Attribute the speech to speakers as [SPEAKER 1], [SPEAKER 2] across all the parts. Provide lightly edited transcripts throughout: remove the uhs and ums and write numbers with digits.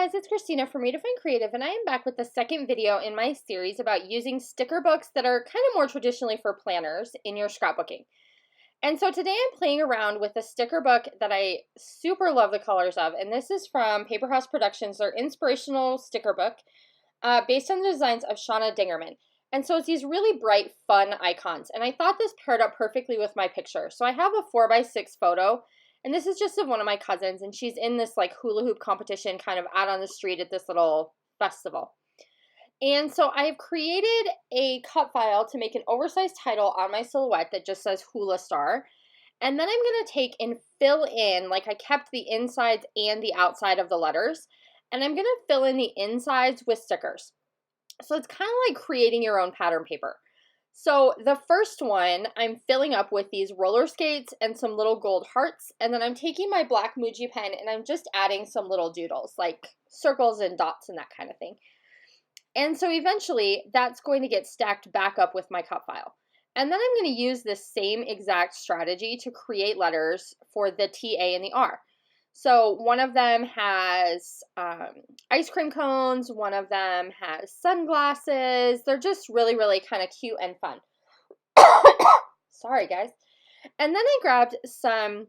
[SPEAKER 1] guys, it's Khristina from Redefine Creative, and I am back with the second video in my series about using sticker books that are kind of more traditionally for planners in your scrapbooking. And so today I'm playing around with a sticker book that I super love the colors of, and this is from Paper House Productions, their inspirational sticker book based on the designs of Shauna Dingerman. And so it's these really bright, fun icons, and I thought this paired up perfectly with my picture. So I have a 4x6 photo. And this is just of one of my cousins, and she's in this like hula hoop competition kind of out on the street at this little festival. And so I've created a cut file to make an oversized title on my silhouette that just says Hula Star. And then I'm going to take and fill in, like I kept the insides and the outside of the letters, and I'm going to fill in the insides with stickers. So it's kind of like creating your own pattern paper. So the first one I'm filling up with these roller skates and some little gold hearts, and then I'm taking my black Muji pen and I'm just adding some little doodles like circles and dots and that kind of thing. And so eventually that's going to get stacked back up with my cut file. And then I'm going to use this same exact strategy to create letters for the T, A, and the R. So one of them has ice cream cones, one of them has sunglasses. They're just really, really kind of cute and fun. Sorry, guys. And then I grabbed some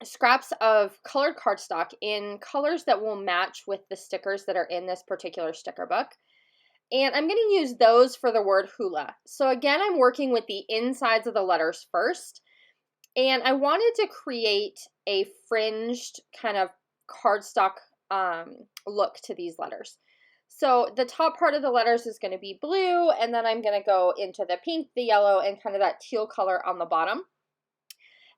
[SPEAKER 1] scraps of colored cardstock in colors that will match with the stickers that are in this particular sticker book. And I'm going to use those for the word hula. So again, I'm working with the insides of the letters first. And I wanted to create a fringed kind of cardstock look to these letters. So the top part of the letters is going to be blue, and then I'm going to go into the pink, the yellow, and kind of that teal color on the bottom.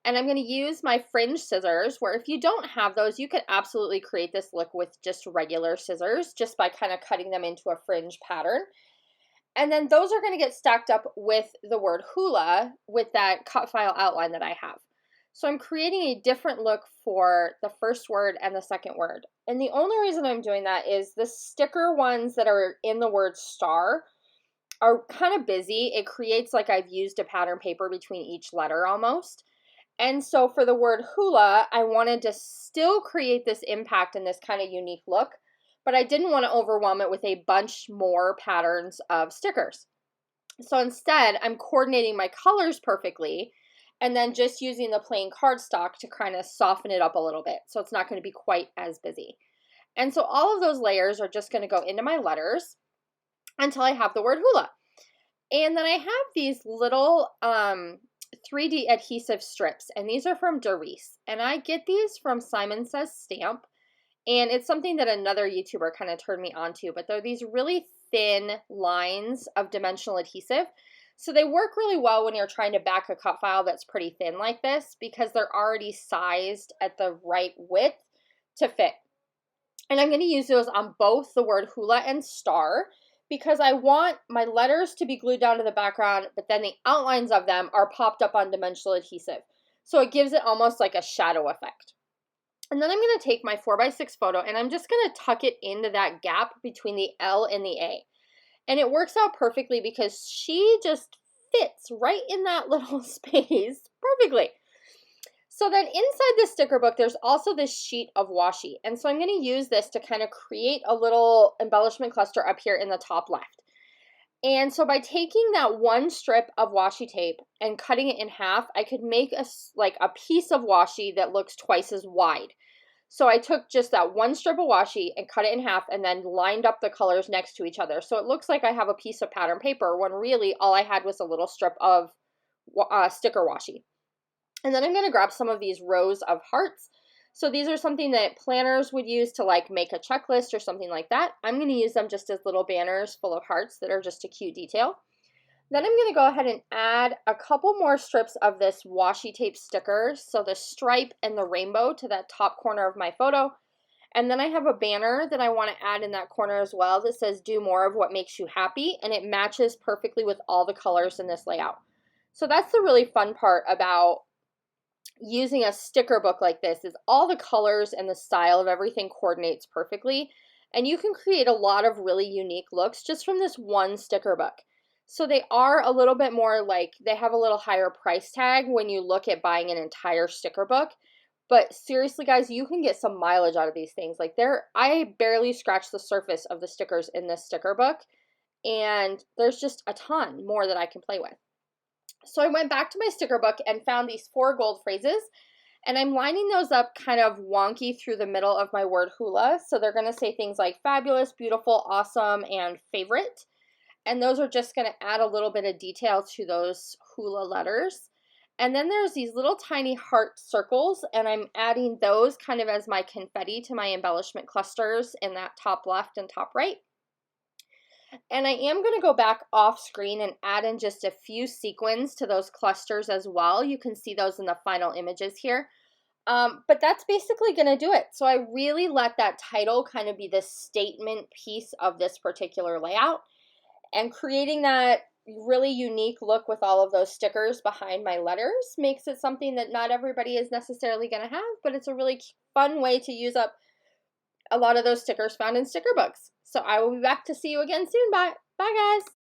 [SPEAKER 1] And I'm going to use my fringe scissors, where if you don't have those, you could absolutely create this look with just regular scissors, just by kind of cutting them into a fringe pattern. And then those are going to get stacked up with the word hula with that cut file outline that I have. So I'm creating a different look for the first word and the second word. And the only reason I'm doing that is the sticker ones that are in the word star are kind of busy. It creates like I've used a pattern paper between each letter almost. And so for the word hula, I wanted to still create this impact and this kind of unique look, but I didn't want to overwhelm it with a bunch more patterns of stickers. So instead, I'm coordinating my colors perfectly and then just using the plain cardstock to kind of soften it up a little bit so it's not going to be quite as busy. And so all of those layers are just going to go into my letters until I have the word hula. And then I have these little 3D adhesive strips, and these are from Doris. And I get these from Simon Says Stamp. And it's something that another YouTuber kind of turned me onto, but they're these really thin lines of dimensional adhesive. So they work really well when you're trying to back a cut file that's pretty thin like this, because they're already sized at the right width to fit. And I'm going to use those on both the word hula and star, because I want my letters to be glued down to the background, but then the outlines of them are popped up on dimensional adhesive. So it gives it almost like a shadow effect. And then I'm going to take my 4x6 photo and I'm just going to tuck it into that gap between the L and the A. And it works out perfectly because she just fits right in that little space perfectly. So then inside this sticker book, there's also this sheet of washi. And so I'm going to use this to kind of create a little embellishment cluster up here in the top left. And so by taking that one strip of washi tape and cutting it in half, I could make a piece of washi that looks twice as wide. So I took just that one strip of washi and cut it in half and then lined up the colors next to each other. So it looks like I have a piece of pattern paper when really all I had was a little strip of sticker washi. And then I'm going to grab some of these rows of hearts. So these are something that planners would use to like make a checklist or something like that. I'm going to use them just as little banners full of hearts that are just a cute detail. Then I'm going to go ahead and add a couple more strips of this washi tape sticker, so the stripe and the rainbow, to that top corner of my photo. And then I have a banner that I want to add in that corner as well that says do more of what makes you happy, and it matches perfectly with all the colors in this layout. So that's the really fun part about using a sticker book like this, is all the colors and the style of everything coordinates perfectly, and you can create a lot of really unique looks just from this one sticker book. So they are a little bit more like, they have a little higher price tag when you look at buying an entire sticker book, But seriously, guys, you can get some mileage out of these things. Like I barely scratched the surface of the stickers in this sticker book, and there's just a ton more that I can play with. So I went back to my sticker book and found these 4 gold phrases, and I'm lining those up kind of wonky through the middle of my word hula. So they're going to say things like fabulous, beautiful, awesome, and favorite. And those are just going to add a little bit of detail to those hula letters. And then there's these little tiny heart circles, and I'm adding those kind of as my confetti to my embellishment clusters in that top left and top right. And I am going to go back off screen and add in just a few sequins to those clusters as well. You can see those in the final images here. But that's basically going to do it. So I really let that title kind of be the statement piece of this particular layout. And creating that really unique look with all of those stickers behind my letters makes it something that not everybody is necessarily going to have, but it's a really fun way to use up a lot of those stickers found in sticker books. So I will be back to see you again soon. Bye. Bye, guys.